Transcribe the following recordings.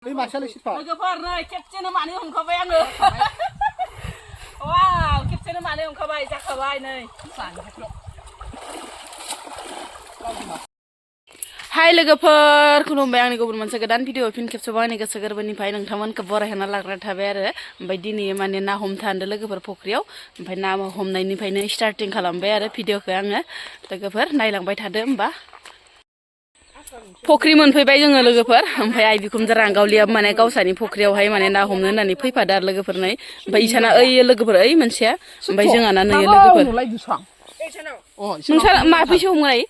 Ini masalah sih Pak. Logoफोर खेबसेनो मानै हमखाबाय आङो वाव खेबसेनो मानै हमखाबाय जाखाबाय नै हाय लोगोफोर खुलुमबाय आंनि गुबुन मोनसे गोदान भिडिअ फिन खेबसेबाव आंनि गोसो गोरबोनिफ्राय नोंथांमोनखौ बरायना लाग्रा थाबाय आरो ओमफ्राय दिनै माने ना हमनो थांदों लोगोफोर फुख्रियाव ओमफ्राय ना हमनायनिफ्रायनो स्टार्टिं खालामबाय आरो भिडिअखौ आङो लोगोफोर नायलांबाय थादो होमबा फुख्रि मोनफैबाय जोङो लोगोफोर ओमफ्राय आइ बिखुमजो रांगावलिया माने गावसानि फुख्रियावहाय माने ना हमनो होननानै फैफादो आरो लोगोफोर नै ओमफ्राय इसाना ओइ लोगोफोर ओइ मोनसेया ओमफ्राय जोंहाना नै लोगोफोर नोंसा माबैसो हमनाय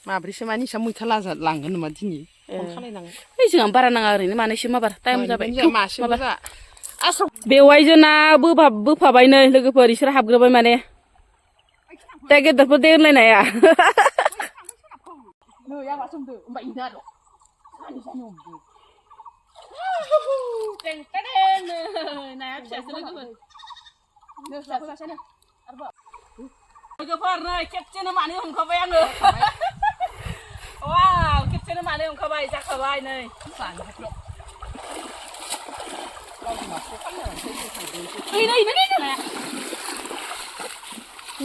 माब्रैसो मानि इसा मैथा लांगोन नामा दिनै फन खालायनाङो ओइ जोंहा बारा नाङा ओरैनो मानैसो माबार टाइम जाबाय माबा बेवहाय जोंना बोफाबाय नै लोगोफोर इसोर हाबग्रोबाय माने दा गेदेरफोर दे होनलायनाया नै आंहा सोमदो ओमफ्राय इनो आरो सानि हमदो टेंटेन नाया फिसासो लोगोफोर लोगोफोर नै खेबसेनो मानै हमखाबाय आङो वाव खेबसेनो मानै हमखाबाय जाखाबाय नै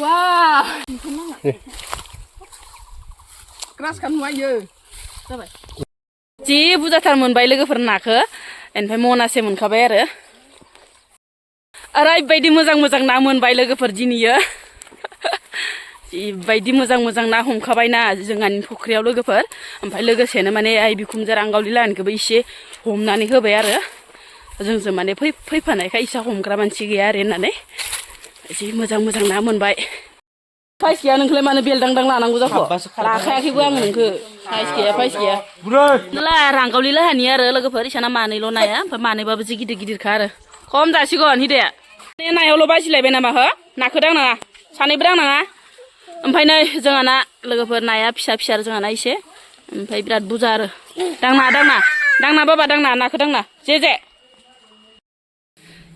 वाव keras kan nuayo जाबाय जि बुरजाथार मोनबाय लोगोफोर नाखौ ओमफ्राय मनासे मोनखाबाय आरो ओरैबायदि मोजां मोजां ना मोनबाय लोगोफोर दिनैयो जिबायदि मोजां मोजां ना हमखाबाय ना जोंहानि फुख्रियाव लोगोफोर ओमफ्राय लोगोसेनो माने आइ बिखुमजो रांगावलि लाहानिखौबो एसे हमनानै होबाय आरो जोंजों माने फैफानायखाय इसा हमग्रा मानसि गैया आरो होननानै जि मोजां मोजां ना मोनबाय फाइस गैया नोंखौलाय मानो बेलदांदां लानांगौ जाखो लाखायाखैबो आं नोंखौ फाइस गैया ला रांगावलि लाहानि आरो लोगोफोर इसाना मानैल' नाया ओमफ्राय मानैबाबो जि गिदिर गिदिरखा आरो खम जासिगोन हिदाया नायावल' बासिलायबाय नामा हो नाखौ दांनाङा सानैबो दांनाङा ओमफ्राय नै जोंहाना लोगोफोर नाया फिसा फिसा जोंहाना एसे ओमफ्राय बिराद बुरजा आरो दांना बाबा दांना नाखौ दांना जे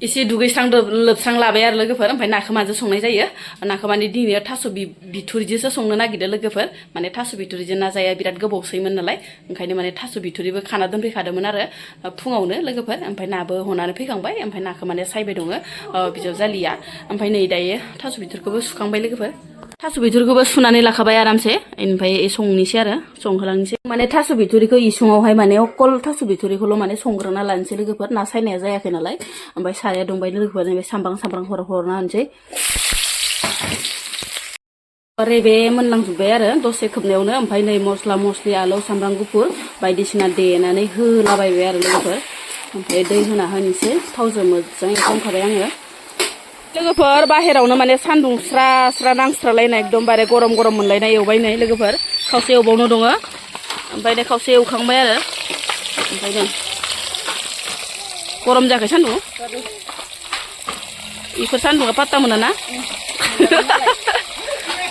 एसे दुगैस्रां लोबस्रां लाबाय आरो लोगोफोर ओमफ्राय नाखौ माजों संनाय जायो नाखौ माने दिनै थास' बिथुरिजोंसो संनो नागिरदों लोगोफोर माने थास' बिथुरिजों ना जाया बिराद गोबावसैमोन नालाय ओंखायनो माने थास' बिथुरिबो खाना दोनफैखादोंमोन आरो फुङावनो लोगोफोर ओमफ्राय नाबो हनानै फैखांबाय ओमफ्राय नाखौ माने सायबाय दङ बिजावजालिया ओमफ्राय नै दायो थास' बिथुरखौबो सुखांबाय लोगोफोर थास' बिथुरखौबो सुनानै लाखाबाय आरामसे ओमफ्राय संनोसै आरो संहोलांनोसै माने थास' बिथुरिखौ इसङावहाय माने अकल थास' बिथुरिखौल' माने संग्रोना लानोसै लोगोफोर ना सायनाया जायाखै नालाय ओमफ्राय साराया दुंबाय लोगोफोर सामब्राम हरना होनोसै रेबे मोनलांजोब्बाय आरो दसे खोबनायावनो ओमफ्राय नै मस्ला मस्लि आलौ सामब्राम गुफुर बायदिसिना देनानै होलाबायबाय आरो लोगोफोर ओमफ्राय दै होना होनोसै थावजों मोजाङै एवखांखाबाय आङो लोगोफोर बाहेरावनो माने सान्दुं स्रा स्रा नांस्रालायनाय एकदमबारे गरम मोनलायनाय एवबाय नै लोगोफोर खावसे एवबावनो दङ ओमफ्राय नै खावसे एवखांबाय आरो ओमफ्राय नै गरम जायाखै सान्दुं इफोर सान्दुंआ पात्ता मोना ना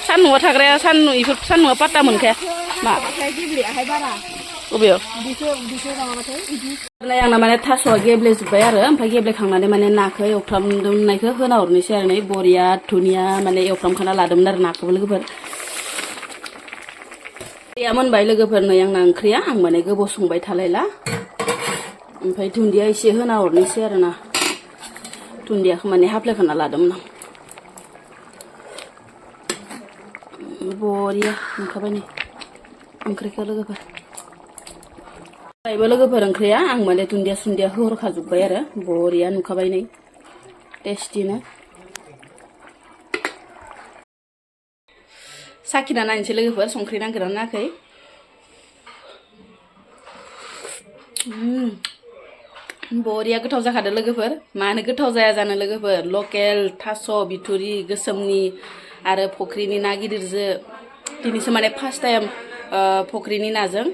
सान्दुंआ थाग्राया इफोर सान्दुंआ पात्ता मोनखाया मा बबेयाव आंना माने थास'आ गेब्लेजोब्बाय आरो ओमफ्राय गेब्लेखांनानै माने नाखौ एवफ्रामनायखौ होना हरनोसै आरो नै बरिया धुनिया माने एवफ्रामखाना लादोंमोन आरो नाखौबो लोगोफोर दैया मोनबाय लोगोफोर नै आंना ओंख्रिया आं माने गोबाव संबाय थालायला ओमफ्राय दुन्दिया एसे होना हरनोसै आरो ना दुन्दियाखौ माने हाफ्लेखाना लादोंमोन आं बरिया मोनखाबाय नै ओंख्रिखौ लोगोफोर लोगोफोर ओंख्रिया आं माने दुन्दिया होहरखाजोब्बाय आरो बरिया नुखाबाय नै टेस्टिनो साखिना नायनोसै लोगोफोर संख्रि नांगोना नाङाखै बरिया गोथाव जाखादो लोगोफोर मानो गोथाव जाया जानो लोगोफोर लकेल थास' बिथुरि गोसोमनि आरो फुख्रिनि ना गिदिरजों दिनैसो माने फार्स्ट टाइम फुख्रिनि नाजों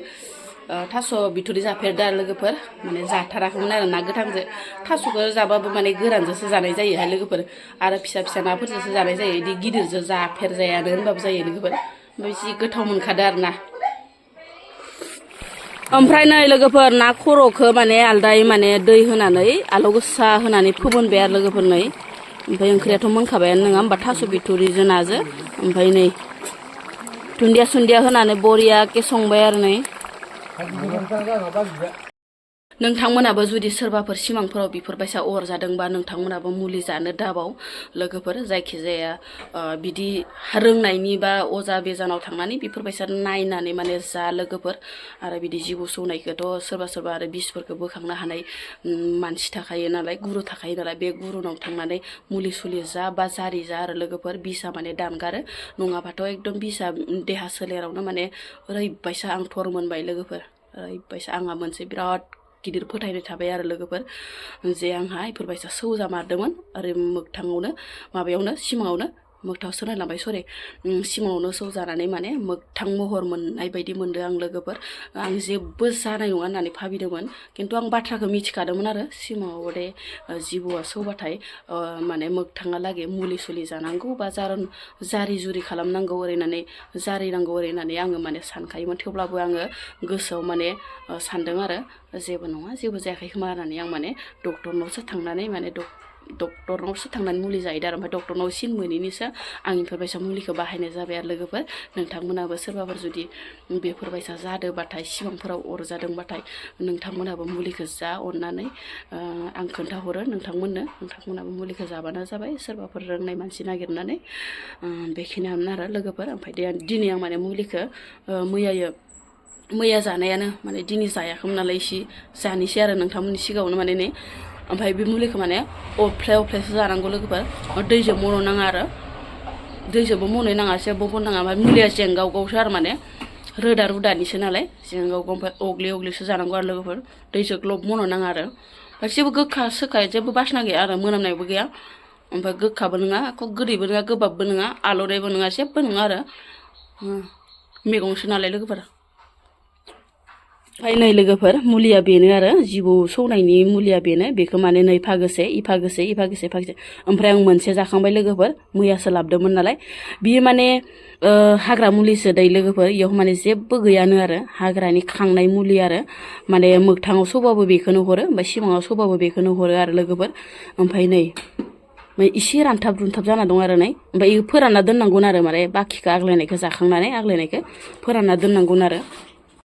थास' बिथुरि जाफेरदो आरो लोगोफोर माने जाथाराखैमोन आरो ना गोथांजों थास'खौ जाबाबो माने गोरानजोंसो जानाय जायोहाय लोगोफोर आरो फिसा नाफोरजोंसो जानाय जायो बिदि गिदिरजों जाफेरजायानो होनबाबो जायो लोगोफोर ओमफ्राय जि गोथाव मोनखादो आरो ना ओमफ्राय नै लोगोफोर ना खर'खौ माने आलदायै माने दै होनानै आलौ गोसा होनानै फोमोनबाय आरो लोगोफोर नै ओमफ्राय ओंख्रियाथ' मोनखाबायानो नङा होमबा थास' बिथुरिजों नाजों ओमफ्राय नै दुन्दिया होनानै बरियाके संबाय आरो नै नोंथांमोनाबो जुदि सोरबाफोर सिमांफोराव बेफोरबायसा अरजादोंबा नोंथांमोनाबो मुलि जानो दाबाव लोगोफोर जायखिजाया बिदि रोंनायनि बा अजा बेजानाव थांनानै बेफोरबायसा नायनानै माने जा लोगोफोर आरो बिदि जिबौ सौनायखौथ' सोरबा सोरबा आरो बिसफोरखौ बोखांनो हानाय मानसि थाखायो नालाय गुरु थाखायो नालाय बे गुरुनाव थांनानै मुलि सुलि जा बा जारि जा आरो लोगोफोर बिसा माने दानगारो नङाबाथ' एकदम बिसा देहा सोलेरावनो माने ओरैबायसा आं थर मोनबाय लोगोफोर ओरैबायसा आंहा मोनसे बिराद गिदिर फोथायनाय थाबाय आरो लोगोफोर जे आंहा इफोरबायसा सौजामारदोंमोन आरो मोगथाङावनो माबायावनो सिमाङावनो मोगथाङावसो नायलांबाय सरि सिमाङावनो सौजानानै माने मोगथां महर मोननाय बायदि मोनदों आं लोगोफोर आं जेबो जानाय नङा होननानै भाबिदोंमोन खिन्थु आं बाथ्राखौ मिथिखादोंमोन आरो सिमाङाव दे जिबौआ सौबाथाय माने मोगथाङालागै मुलि सुलि जानांगौ बा जारि जुरि खालामनांगौ ओरैनानै जारिनांगौ ओरैनानै आङो माने सानखायोमोन थेवब्लाबो आङो गोसोआव माने सानदों आरो जेबो नङा जेबो जायाखै खोमा होननानै आं माने डक्टरनावसो थांनानै माने डक्टरनावसो थांनानै मुलि जाहैदों आरो ओमफ्राय डक्टरनाव सिन मोनैनिसो आं बेफोरबायसा मुलिखौ बाहायनाय जाबाय आरो लोगोफोर नोंथांमोनाबो सोरबाफोर जुदि बेफोरबायसा जादोंबाथाय सिमांफोराव अरजादोंबाथाय नोंथांमोनाबो मुलिखौ जा अननानै आं खोन्थाहरो नोंथांमोनाबो मुलिखौ जाबानो जाबाय सोरबाफोर रोंनाय मानसि नागिरनानै बेखिनियानो आरो लोगोफोर ओमफ्राय दिनै आं माने मुलिखौ मैया जानायानो माने दिनै जायाखैमोन नालाय इसे जानोसै आरो नोंथांमोननि सिगाङावनो माने नै ओमफ्राय बे मुलिखौ माने अफ्लायसो जानांगौ लोगोफोर दैजों मन' नाङा आरो दैजोंबो मन'नो नाङा जेबो नाङा ओमफ्राय मुलिया जेंगावगावसो आरो माने रोदा रुदानिसो नालाय जेंगावगाव ओमफ्राय अग्लिसो जानांगौ आरो लोगोफोर दैजों ग्लब मन' नाङा आरो ओमफ्राय जेबो गोखा सोखा जेबो बासना गैया आरो मोनामनायबो गैया ओमफ्राय गोखाबो नङा गोदैबो नङा गोबाबबो नङा आलौनायबो नङा जेबो नङा आरो मैगंसो नालाय लोगोफोर ओमफ्राय नै लोगोफोर मुलिया बेनो आरो जिबौ सौनायनि मुलिया बेनो बेखौ माने नै फागोसे इफागोसे ओमफ्राय आं मोनसे जाखांबाय लोगोफोर मैयासो लाबोदोंमोन नालाय बियो माने हाग्रा मुलिसो दै लोगोफोर इयाव माने जेबो गैयानो आरो हाग्रानि खांनाय मुलि आरो माने मोगथाङाव सौबाबो बेखौनो हरो ओमफ्राय सिमाङाव सौबाबो बेखौनो हरो आरो लोगोफोर ओमफ्राय नै इसे रानथाब रुनथाब जाना दं आरो नै ओमफ्राय फोरानना दोननांगोन आरो माने बाखिखौ आग्लायनायखौ जाखांनानै आग्लायनायखौ फोरानना दोननांगोन आरो